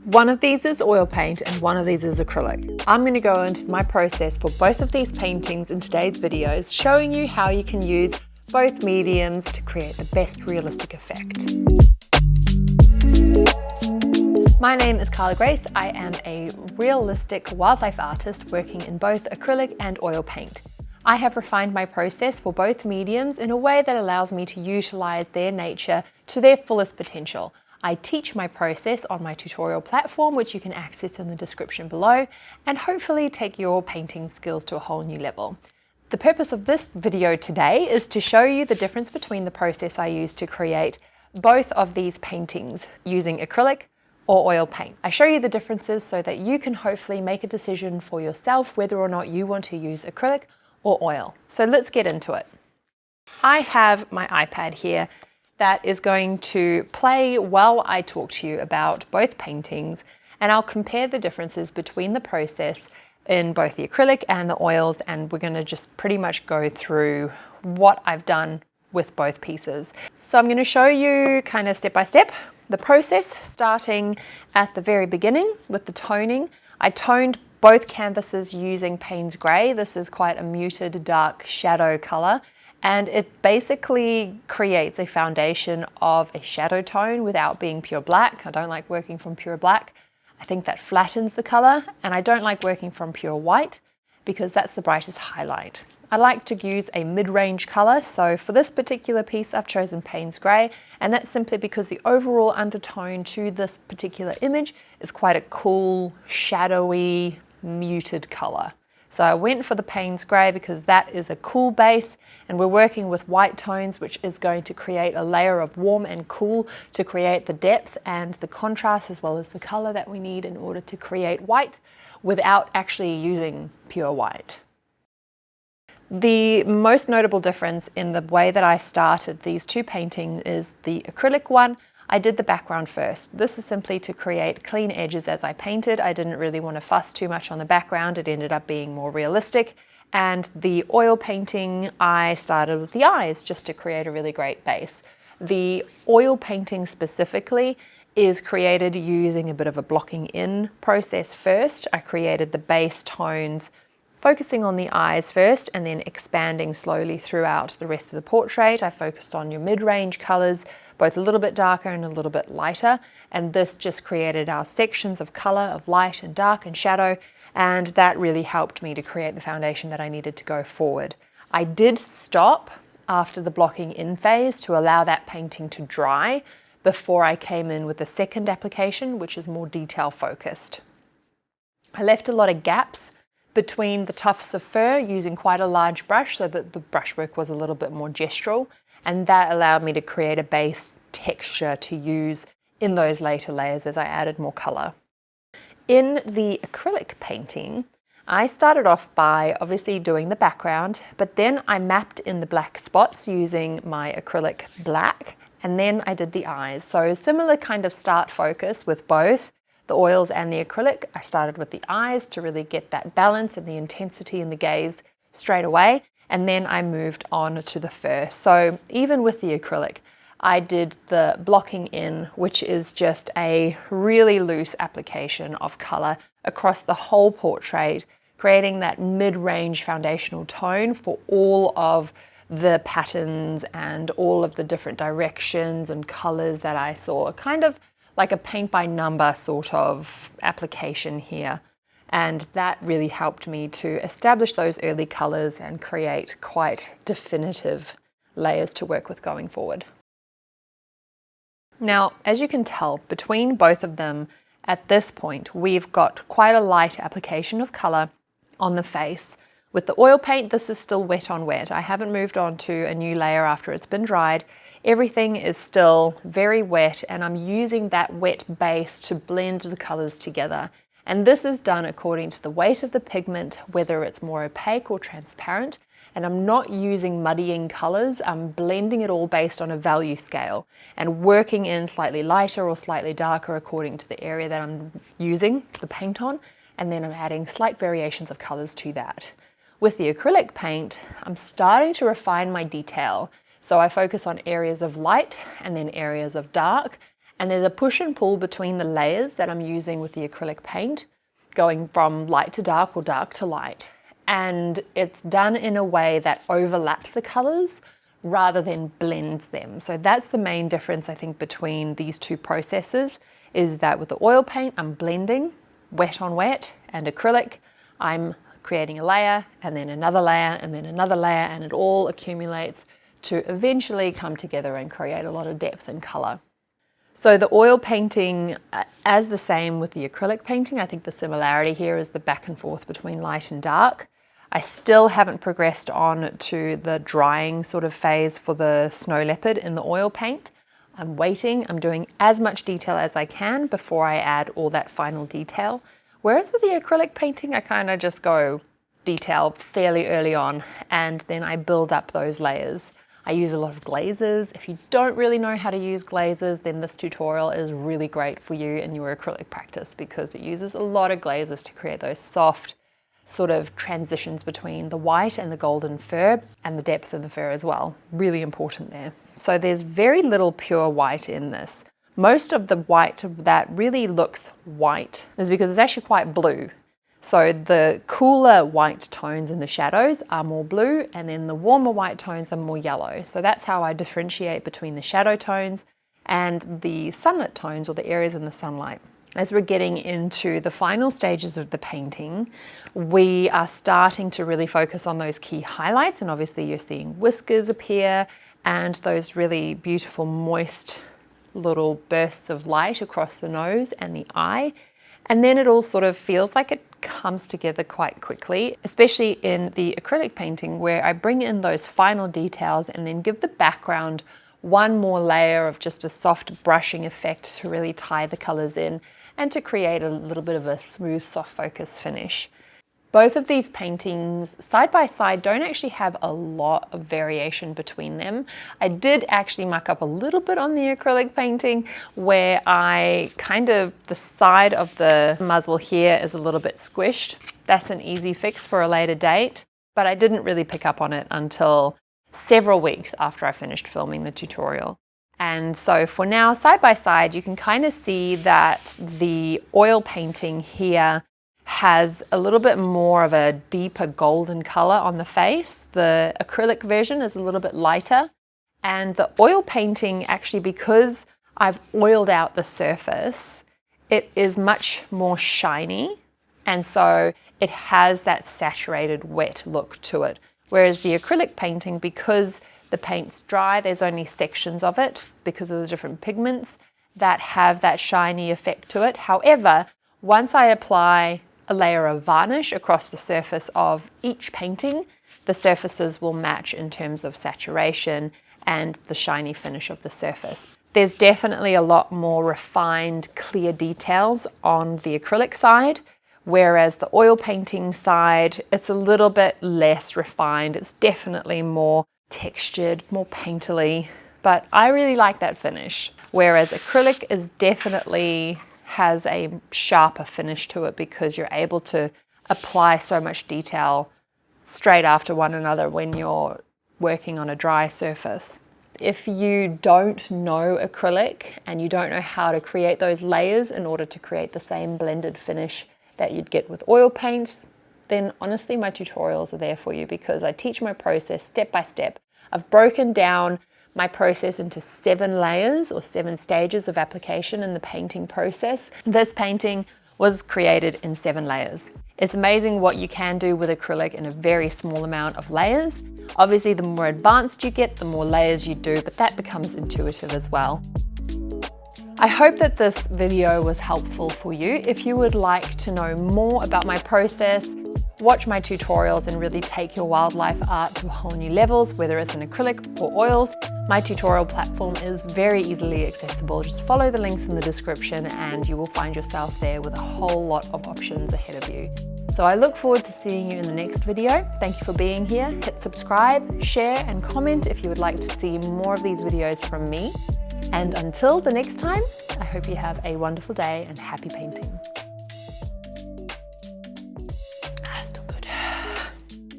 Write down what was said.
One of these is oil paint and one of these is acrylic. I'm going to go into my process for both of these paintings in today's videos, showing you how you can use both mediums to create the best realistic effect. My name is Carla Grace. I am a realistic wildlife artist working in both acrylic and oil paint. I have refined my process for both mediums in a way that allows me to utilize their nature to their fullest potential. I teach my process on my tutorial platform, which you can access in the description below, and hopefully take your painting skills to a whole new level. The purpose of this video today is to show you the difference between the process I use to create both of these paintings using acrylic or oil paint. I show you the differences so that you can hopefully make a decision for yourself whether or not you want to use acrylic or oil. So let's get into it. I have my iPad here that is going to play while I talk to you about both paintings, and I'll compare the differences between the process in both the acrylic and the oils, and we're going to just pretty much go through what I've done with both pieces. So I'm going to show you kind of step by step the process, starting at the very beginning with the toning. I toned both canvases using Payne's Grey. This is quite a muted dark shadow color, and it basically creates a foundation of a shadow tone without being pure black. I don't like working from pure black. I think that flattens the color, and I don't like working from pure white because that's the brightest highlight. I like to use a mid-range color, so for this particular piece I've chosen Payne's Grey, and that's simply because the overall undertone to this particular image is quite a cool, shadowy, muted color. So I went for the Payne's Grey because that is a cool base, and we're working with white tones, which is going to create a layer of warm and cool to create the depth and the contrast as well as the color that we need in order to create white without actually using pure white. The most notable difference in the way that I started these two paintings is the acrylic one. I did the background first. This is simply to create clean edges as I painted. I didn't really want to fuss too much on the background. It ended up being more realistic. And the oil painting, I started with the eyes just to create a really great base. The oil painting specifically is created using a bit of a blocking in process first. I created the base tones focusing on the eyes first and then expanding slowly throughout the rest of the portrait. I focused on your mid-range colors, both a little bit darker and a little bit lighter, and this just created our sections of color, of light and dark and shadow, and that really helped me to create the foundation that I needed to go forward. I did stop after the blocking in phase to allow that painting to dry before I came in with the second application, which is more detail focused. I left a lot of gaps between the tufts of fur using quite a large brush so that the brushwork was a little bit more gestural, and that allowed me to create a base texture to use in those later layers as I added more color. In the acrylic painting, I started off by obviously doing the background, but then I mapped in the black spots using my acrylic black, and then I did the eyes. So similar kind of start focus with both the oils and the acrylic. I started with the eyes to really get that balance and the intensity in the gaze straight away, and then I moved on to the fur. So even with the acrylic, I did the blocking in, which is just a really loose application of color across the whole portrait, creating that mid-range foundational tone for all of the patterns and all of the different directions and colors that I saw, kind of like a paint by number sort of application here. And that really helped me to establish those early colors and create quite definitive layers to work with going forward. Now, as you can tell, between both of them at this point, we've got quite a light application of color on the face. With the oil paint, this is still wet on wet. I haven't moved on to a new layer after it's been dried. Everything is still very wet, and I'm using that wet base to blend the colors together. And this is done according to the weight of the pigment, whether it's more opaque or transparent. And I'm not using muddying colors. I'm blending it all based on a value scale and working in slightly lighter or slightly darker according to the area that I'm using the paint on. And then I'm adding slight variations of colors to that. With the acrylic paint, I'm starting to refine my detail. So I focus on areas of light and then areas of dark, And there's a push and pull between the layers that I'm using with the acrylic paint, going from light to dark or dark to light. And it's done in a way that overlaps the colors rather than blends them. So that's the main difference, I think, between these two processes, is that with the oil paint, I'm blending wet on wet, and acrylic, I'm creating a layer and then another layer and then another layer, and it all accumulates to eventually come together and create a lot of depth and color. So the oil painting, as the same with the acrylic painting, I think the similarity here is the back and forth between light and dark. I still haven't progressed on to the drying sort of phase for the Snow Leopard in the oil paint. I'm waiting, I'm doing as much detail as I can before I add all that final detail. Whereas with the acrylic painting, I kind of just go detail fairly early on, and then I build up those layers. I use a lot of glazes. If you don't really know how to use glazes, then this tutorial is really great for you in your acrylic practice, because it uses a lot of glazes to create those soft sort of transitions between the white and the golden fur, and the depth of the fur as well. Really important there. So there's very little pure white in this. Most of the white that really looks white is because it's actually quite blue. So the cooler white tones in the shadows are more blue, and then the warmer white tones are more yellow. So that's how I differentiate between the shadow tones and the sunlit tones, or the areas in the sunlight. As we're getting into the final stages of the painting, we are starting to really focus on those key highlights, and obviously you're seeing whiskers appear and those really beautiful moist little bursts of light across the nose and the eye. And then it all sort of feels like it comes together quite quickly, especially in the acrylic painting, where I bring in those final details and then give the background one more layer of just a soft brushing effect to really tie the colors in and to create a little bit of a smooth, soft focus finish. Both of these paintings side by side don't actually have a lot of variation between them. I did actually muck up a little bit on the acrylic painting, where the side of the muzzle here is a little bit squished. That's an easy fix for a later date, but I didn't really pick up on it until several weeks after I finished filming the tutorial. And so for now, side by side, you can kind of see that the oil painting here has a little bit more of a deeper golden color on the face. The acrylic version is a little bit lighter, and the oil painting, actually, because I've oiled out the surface, it is much more shiny, and so it has that saturated wet look to it. Whereas the acrylic painting, because the paint's dry, there's only sections of it because of the different pigments that have that shiny effect to it. However, once I apply a layer of varnish across the surface of each painting, the surfaces will match in terms of saturation and the shiny finish of the surface. There's definitely a lot more refined, clear details on the acrylic side, whereas the oil painting side, it's a little bit less refined. It's definitely more textured, more painterly, but I really like that finish. Whereas acrylic is definitely has a sharper finish to it, because you're able to apply so much detail straight after one another when you're working on a dry surface. If you don't know acrylic and you don't know how to create those layers in order to create the same blended finish that you'd get with oil paints, then honestly my tutorials are there for you, because I teach my process step by step. I've broken down my process into 7 layers or 7 stages of application in the painting process. This painting was created in 7 layers. It's amazing what you can do with acrylic in a very small amount of layers. Obviously, the more advanced you get, the more layers you do, but that becomes intuitive as well. I hope that this video was helpful for you. If you would like to know more about my process, watch my tutorials and really take your wildlife art to whole new levels, whether it's in acrylic or oils, my tutorial platform is very easily accessible. Just follow the links in the description and you will find yourself there with a whole lot of options ahead of you. So I look forward to seeing you in the next video. Thank you for being here. Hit subscribe, share, and comment if you would like to see more of these videos from me. And until the next time, I hope you have a wonderful day and happy painting.